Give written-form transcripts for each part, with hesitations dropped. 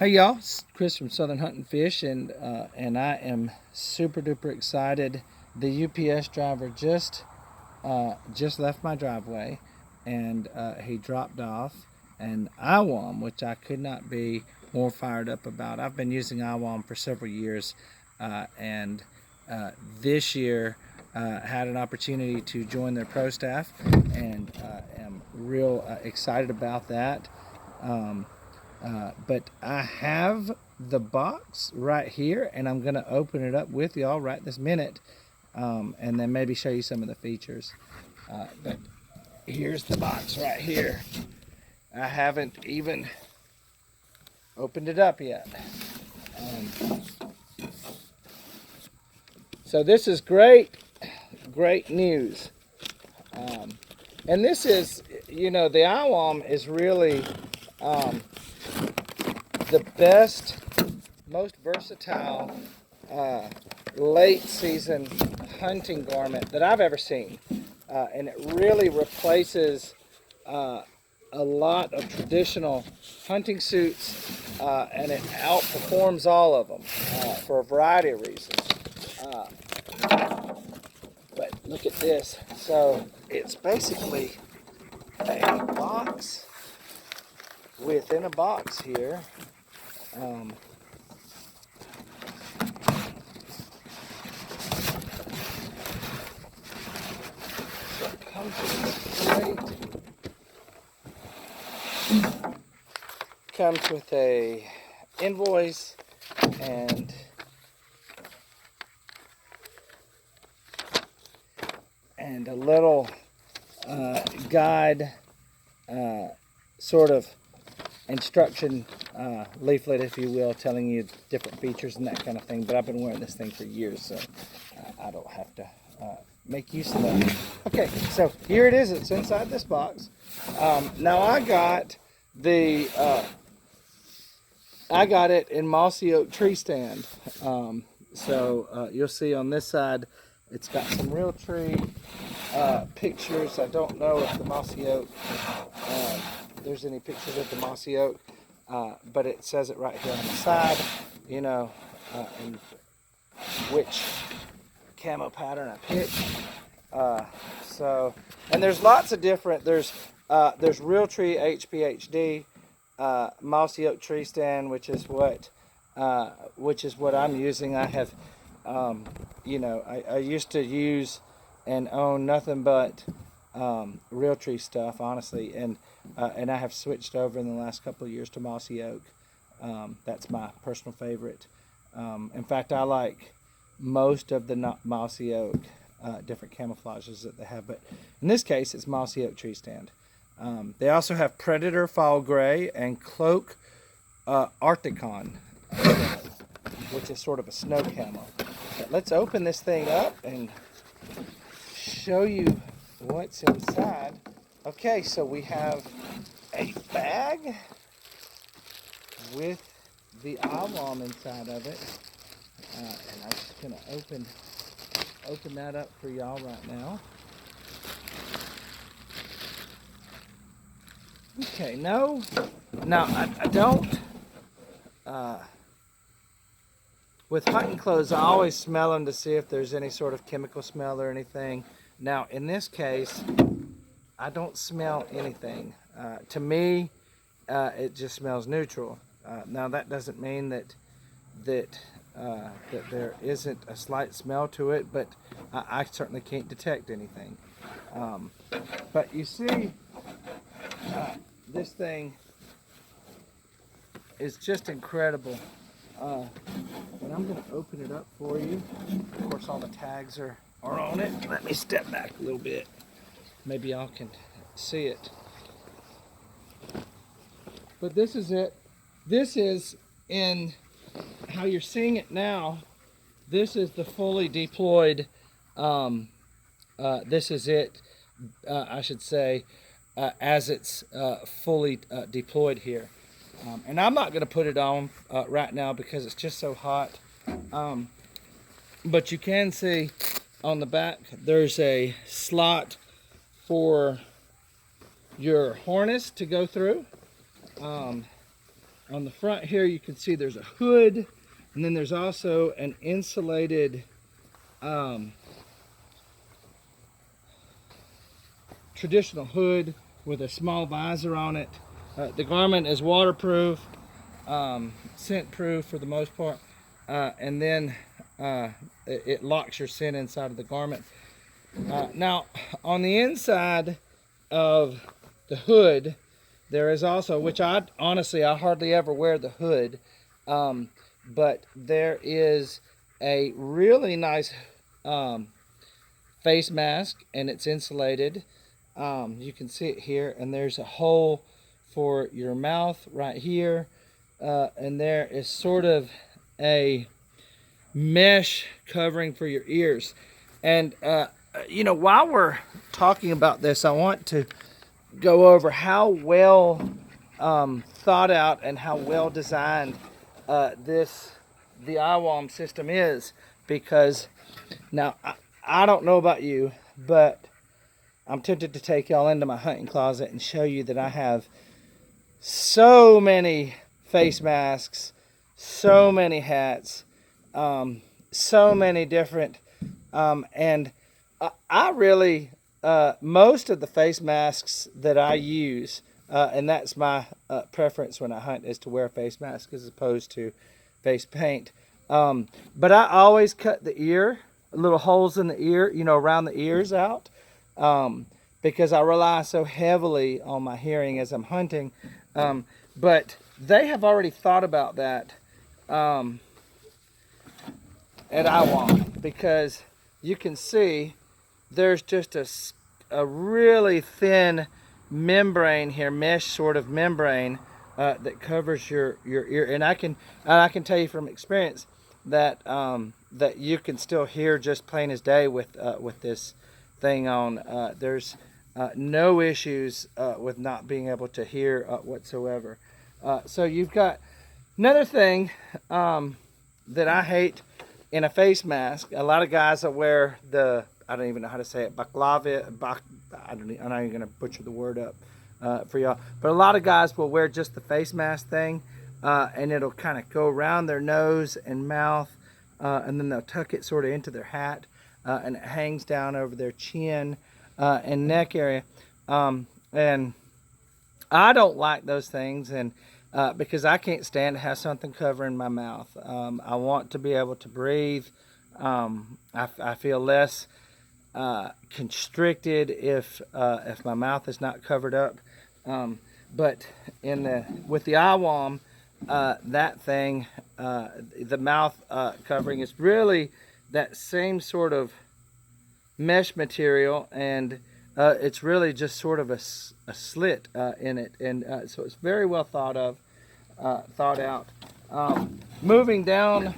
Hey y'all, it's Chris from Southern Hunting Fish, and I am super duper excited. The UPS driver just left my driveway, and he dropped off an IWOM, which I could not be more fired up about. I've been using IWOM for several years, and this year had an opportunity to join their pro staff, and am real excited about that. But I have the box right here, and I'm going to open it up with y'all right this minute, and then maybe show you some of the features. But here's the box right here. I haven't even opened it up yet. So this is great news. And this is, the IWOM is really the best, most versatile late season hunting garment that I've ever seen. And it really replaces a lot of traditional hunting suits, and it outperforms all of them for a variety of reasons. But look at this. So it's basically a box within a box here. So it comes with a invoice and a little guide, sort of instruction leaflet, if you will, telling you different features and that kind of thing. But I've been wearing this thing for years, so I don't have to make use of that. Okay, so here it is. It's inside this box. Now I got it in mossy oak tree stand. So you'll see on this side, it's got some real tree pictures. I don't know if the mossy oak, there's any pictures of the mossy oak, but it says it right here on the side, and which camo pattern I picked. And there's lots of different, there's real tree HPHD, mossy oak tree stand, which is what I'm using. I have, I used to use and own nothing but real tree stuff, honestly, and I have switched over in the last couple of years to mossy oak. That's my personal favorite. In fact, I like most of the mossy oak different camouflages that they have, but in this case it's mossy oak tree stand. They also have Predator Fall Gray and Cloak Arcticon, which is sort of a snow camo. But let's open this thing up and show you what's inside. Okay, so we have a bag with the IWOM inside of it, and I'm just gonna open that up for y'all right now. Okay, now I don't, with hunting clothes, I always smell them to see if there's any sort of chemical smell or anything. Now, in this case, I don't smell anything. To me, it just smells neutral. Now, that doesn't mean that there isn't a slight smell to it, but I certainly can't detect anything. But you see, this thing is just incredible. And I'm going to open it up for you. Of course, all the tags are on it. Let me step back a little bit. Maybe y'all can see it. But this is it. This is in how you're seeing it now. This is the fully deployed. This is it, I should say, as it's fully deployed here. And I'm not going to put it on right now because it's just so hot. But you can see on the back there's a slot for your harness to go through. on the front here, you can see there's a hood, and then there's also an insulated traditional hood with a small visor on it. The garment is waterproof, scent proof for the most part, and then it locks your scent inside of the garment. Now, on the inside of the hood, there is also, which I hardly ever wear the hood, but there is a really nice face mask, and it's insulated. You can see it here, and there's a hole for your mouth right here, and there is sort of a mesh covering for your ears. And you know, while we're talking about this, I want to go over how well thought out and how well designed the IWOM system is, because now I don't know about you, but I'm tempted to take y'all into my hunting closet and show you that I have so many face masks, so many hats, so many different, and I really, most of the face masks that I use, and that's my preference when I hunt, is to wear a face mask as opposed to face paint. But I always cut the ear, little holes in the ear, you know, around the ears out, because I rely so heavily on my hearing as I'm hunting. But they have already thought about that at IWOM, because you can see there's just a really thin membrane here, mesh sort of membrane that covers your ear. And I can tell you from experience that that you can still hear just plain as day with this thing on. There's no issues with not being able to hear whatsoever. So you've got another thing that I hate in a face mask. A lot of guys that wear the, I don't even know how to say it, I'm not even going to butcher the word up for y'all. But a lot of guys will wear just the face mask thing, and it'll kind of go around their nose and mouth, and then they'll tuck it sort of into their hat, and it hangs down over their chin and neck area. And I don't like those things, and because I can't stand to have something covering my mouth. I want to be able to breathe. I feel less constricted if my mouth is not covered up. But with the IWOM, that thing, the mouth covering is really that same sort of mesh material, and it's really just sort of a slit in it, and so it's very well thought out. Moving down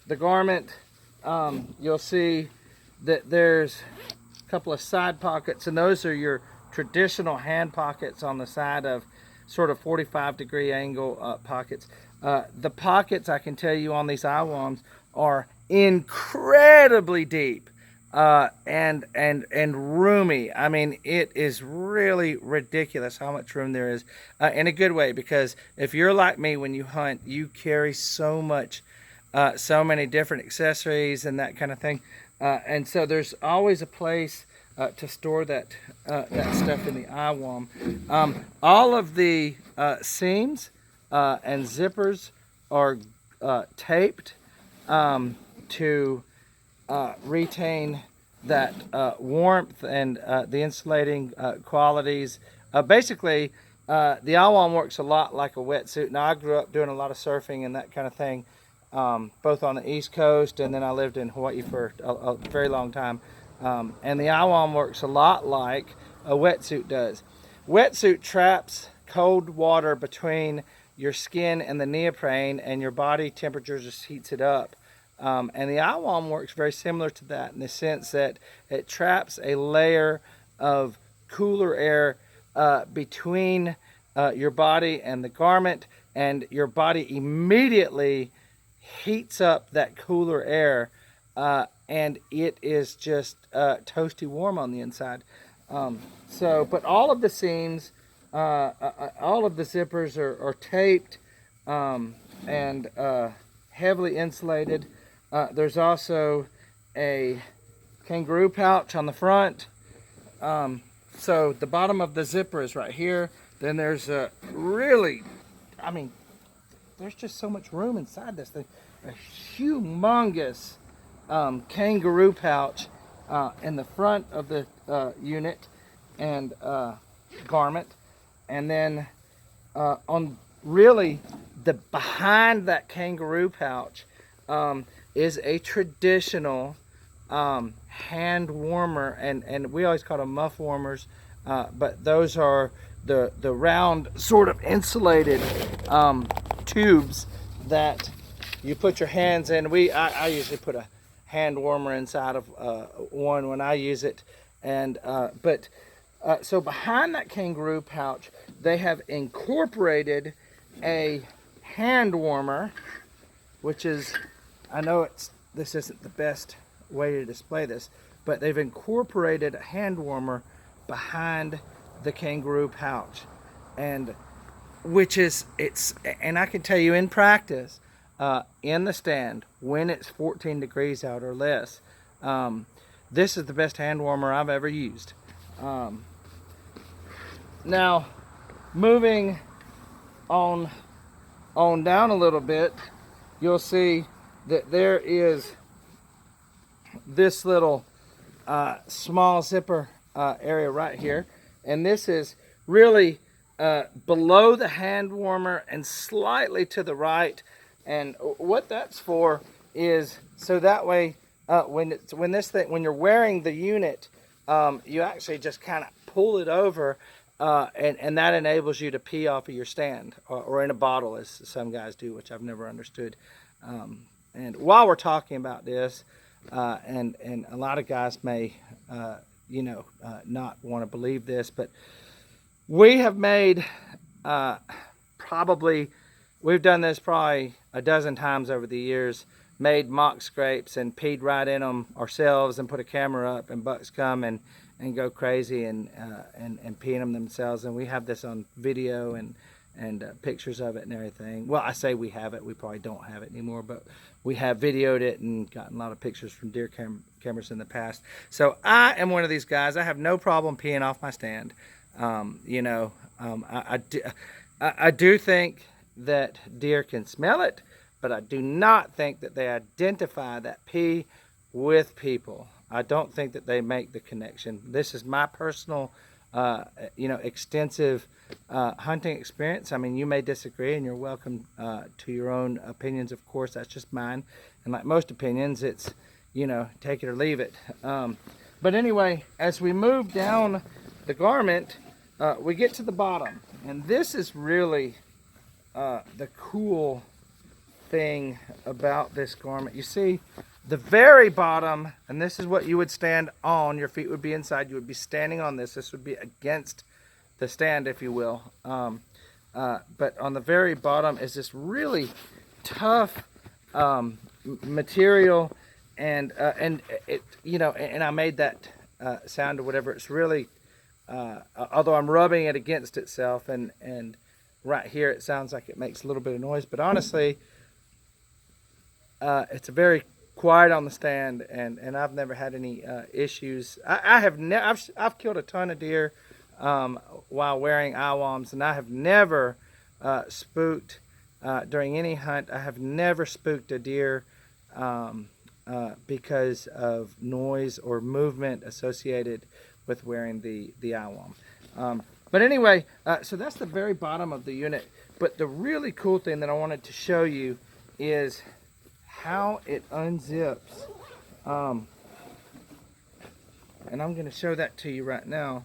the garment, you'll see that there's a couple of side pockets, and those are your traditional hand pockets on the side of sort of 45-degree angle pockets. The pockets, I can tell you, on these IWOMs are incredibly deep and roomy. I mean, it is really ridiculous how much room there is, in a good way, because if you're like me, when you hunt, you carry so many different accessories and that kind of thing, and so there's always a place to store that stuff in the IWOM. All of the seams and zippers are taped to retain that warmth and the insulating qualities. Basically, the IWOM works a lot like a wetsuit. Now, I grew up doing a lot of surfing and that kind of thing, both on the East Coast, and then I lived in Hawaii for a very long time. And the IWOM works a lot like a wetsuit does. Wetsuit traps cold water between your skin and the neoprene, and your body temperature just heats it up. And the IWOM works very similar to that, in the sense that it traps a layer of cooler air between your body and the garment, and your body immediately heats up that cooler air, and it is just toasty warm on the inside. But all of the seams all of the zippers are taped and heavily insulated. There's also a kangaroo pouch on the front. So the bottom of the zipper is right here. Then there's a really, I mean, there's just so much room inside this thing. A humongous kangaroo pouch in the front of the unit and garment. And then on really the behind that kangaroo pouch is a traditional hand warmer, and we always call them muff warmers, but those are the round sort of insulated tubes that you put your hands in. I usually put a hand warmer inside of one when I use it, and so behind that kangaroo pouch they have incorporated a hand warmer, which is, I know this isn't the best way to display this, but they've incorporated a hand warmer behind the kangaroo pouch, and and I can tell you in practice, in the stand when it's 14 degrees out or less, this is the best hand warmer I've ever used. Now moving on down a little bit, you'll see that there is this little small zipper area right here, and this is really below the hand warmer and slightly to the right. And what that's for is so that way when you're wearing the unit, you actually just kind of pull it over, and that enables you to pee off of your stand or in a bottle, as some guys do, which I've never understood. And while we're talking about this, and a lot of guys may not want to believe this, but we have made we've done this probably a dozen times over the years, made mock scrapes and peed right in them ourselves and put a camera up, and bucks come and go crazy and pee in them themselves. And we have this on video and pictures of it and everything. Well, I say we have it, we probably don't have it anymore, but we have videoed it and gotten a lot of pictures from deer cameras in the past. So I am one of these guys. I have no problem peeing off my stand. I do think that deer can smell it, but I do not think that they identify that pee with people. I don't think that they make the connection. This is my personal extensive hunting experience. I mean, you may disagree, and you're welcome to your own opinions, of course. That's just mine, and like most opinions, it's take it or leave it. But anyway, as we move down the garment, we get to the bottom, and this is really the cool thing about this garment. You see the very bottom, and this is what you would stand on. Your feet would be inside. You would be standing on this. This would be against the stand, if you will. But on the very bottom is this really tough material, and it and I made that sound or whatever. It's really although I'm rubbing it against itself, and right here it sounds like it makes a little bit of noise, but honestly it's a very quiet on the stand, and I've never had any issues. I've killed a ton of deer while wearing IWOMs, and I have never spooked during any hunt. I have never spooked a deer because of noise or movement associated with wearing the IWOM. But anyway, so that's the very bottom of the unit. But the really cool thing that I wanted to show you is how it unzips. And I'm going to show that to you right now.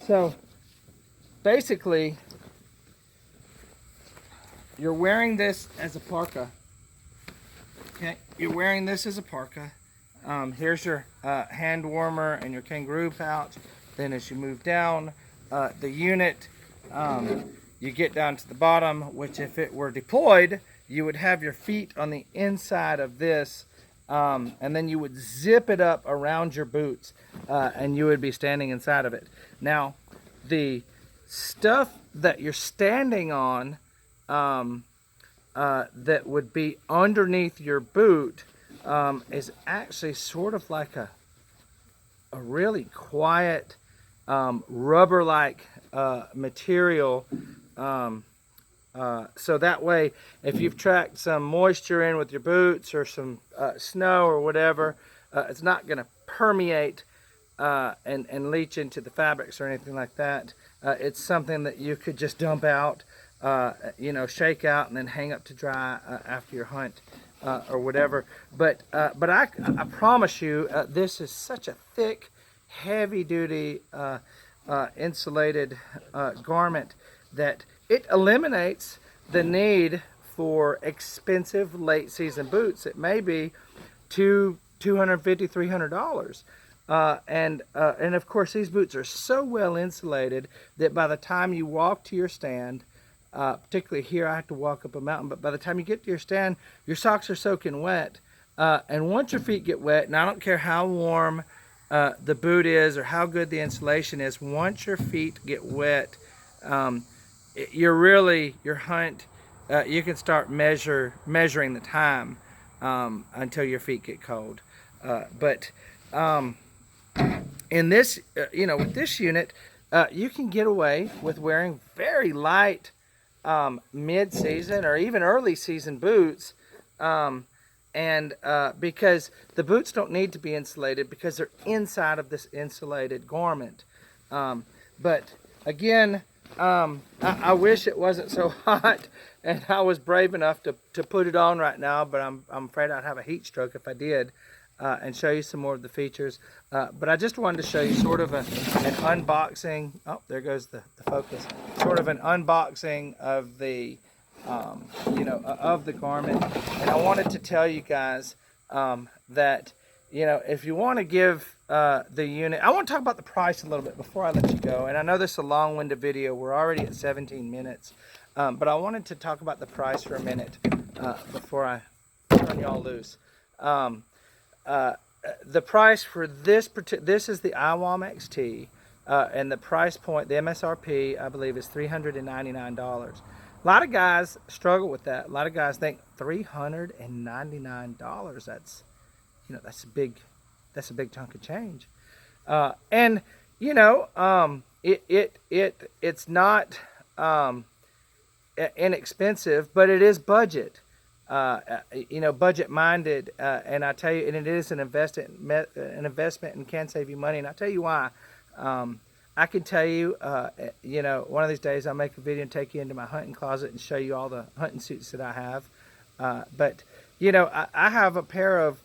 So basically, you're wearing this as a parka. Okay, you're wearing this as a parka. Here's your hand warmer and your kangaroo pouch. Then as you move down the unit, you get down to the bottom, which if it were deployed, you would have your feet on the inside of this, and then you would zip it up around your boots, and you would be standing inside of it. Now, the stuff that you're standing on that would be underneath your boot is actually sort of like a really quiet rubber-like material. So that way, if you've tracked some moisture in with your boots or some snow or whatever, it's not going to permeate and leach into the fabrics or anything like that. It's something that you could just dump out, shake out and then hang up to dry after your hunt or whatever. But I promise you, this is such a thick, heavy-duty insulated garment that it eliminates the need for expensive late season boots. It may be $250, $300. And of course these boots are so well insulated that by the time you walk to your stand, particularly here I have to walk up a mountain, but by the time you get to your stand, your socks are soaking wet. And once your feet get wet, and I don't care how warm the boot is or how good the insulation is, once your feet get wet, your hunt, you can start measuring the time until your feet get cold. But in this, with this unit, you can get away with wearing very light mid-season or even early season boots, because the boots don't need to be insulated because they're inside of this insulated garment. But again, I wish it wasn't so hot and I was brave enough to put it on right now, but I'm afraid I'd have a heat stroke if I did, and show you some more of the features. But I just wanted to show you sort of an unboxing. Oh, there goes the focus. Sort of an unboxing of the of the garment. And I wanted to tell you guys that if you want to give the unit, I want to talk about the price a little bit before I let you go. And I know this is a long-winded video. We're already at 17 minutes. But I wanted to talk about the price for a minute before I turn y'all loose. The price for this is the IWOM XT, and the price point, the MSRP, I believe, is $399. A lot of guys struggle with that. A lot of guys think $399. That's that's a big chunk of change. And it's not inexpensive, but it is budget. Budget minded, and I tell you, and it is an investment and can save you money. And I tell you why. I can tell you, one of these days I'll make a video and take you into my hunting closet and show you all the hunting suits that I have. But I have a pair of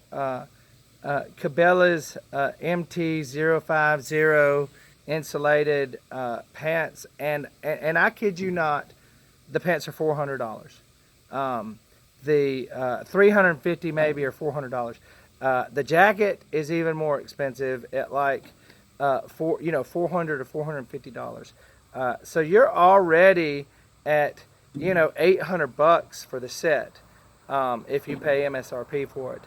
Cabela's MT050 insulated pants, and I kid you not, the pants are $400. The $350 maybe or $400. The jacket is even more expensive at like $400 or $450. So you're already at $800 for the set if you pay MSRP for it.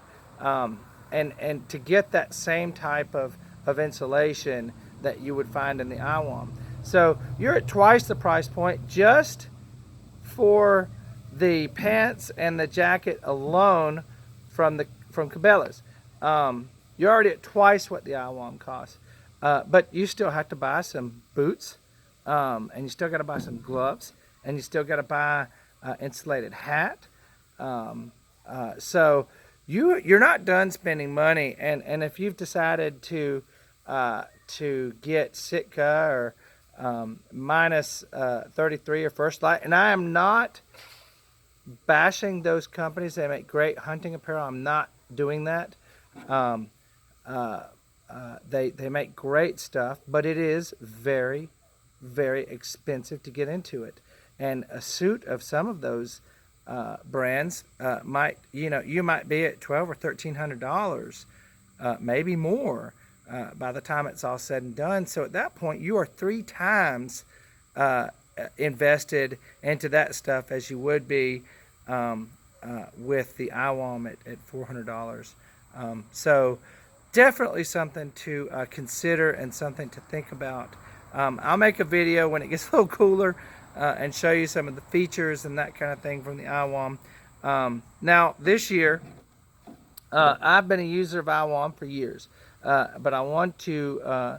And to get that same type of insulation that you would find in the IWOM. So you're at twice the price point just for the pants and the jacket alone from Cabela's. You're already at twice what the IWOM costs. But you still have to buy some boots, and you still got to buy some gloves, and you still got to buy insulated hat. So you're not done spending money. And if you've decided to get Sitka or minus 33 or First Light, and I am not bashing those companies. They make great hunting apparel. I'm not doing that. They make great stuff, but it is very, very expensive to get into it. And a suit of some of those brands might be at $1,200 or $1,300, maybe more, by the time it's all said and done. So at that point, you are 3 times invested into that stuff as you would be with the IWOM at $400. So definitely something to consider and something to think about I'll make a video when it gets a little cooler and show you some of the features and that kind of thing from the IWOM. Now this year, I've been a user of IWOM for years, but I want to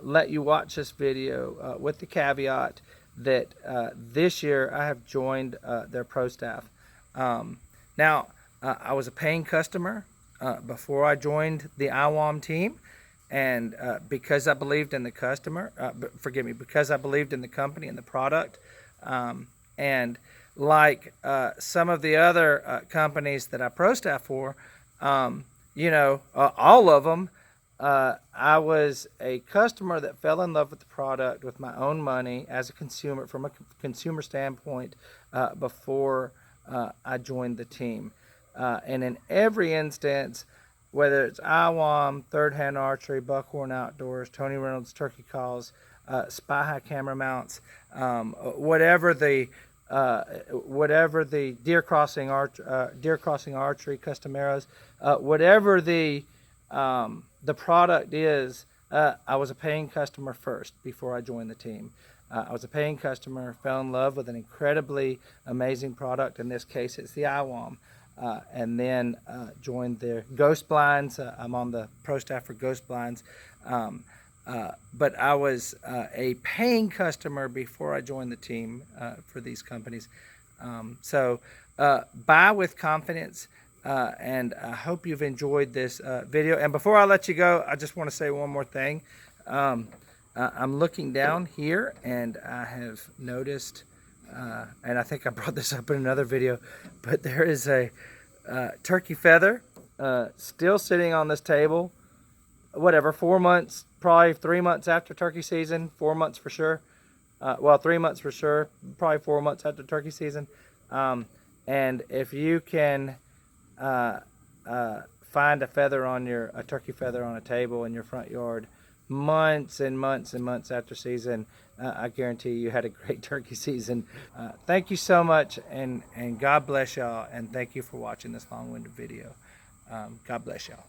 let you watch this video with the caveat that this year I have joined their pro staff. Now, I was a paying customer before I joined the IWOM team, and because I believed in the customer, because I believed in the company and the product, and like some of the other companies that I pro staff for, all of them, I was a customer that fell in love with the product with my own money as a consumer, from a consumer standpoint, before I joined the team. And in every instance, whether it's IWOM, Third Hand Archery, Buckhorn Outdoors, Tony Reynolds Turkey Calls, Spy High camera mounts, whatever the deer crossing archery, custom arrows, whatever the product is, I was a paying customer first before I joined the team. I was a paying customer, fell in love with an incredibly amazing product. In this case, it's the IWOM. And then joined their Ghost Blinds. I'm on the pro staff for Ghost Blinds. But I was a paying customer before I joined the team for these companies. So buy with confidence, and I hope you've enjoyed this video. And before I let you go, I just want to say one more thing. I'm looking down here, and I have noticed, and I think I brought this up in another video, but there is a turkey feather still sitting on this table. Whatever, 4 months, probably 3 months after turkey season, 4 months for sure. Well, 3 months for sure, probably 4 months after turkey season. And if you can find a turkey feather on a table in your front yard, months and months and months after season, I guarantee you had a great turkey season. Thank you so much, and God bless y'all, and thank you for watching this long-winded video. God bless y'all.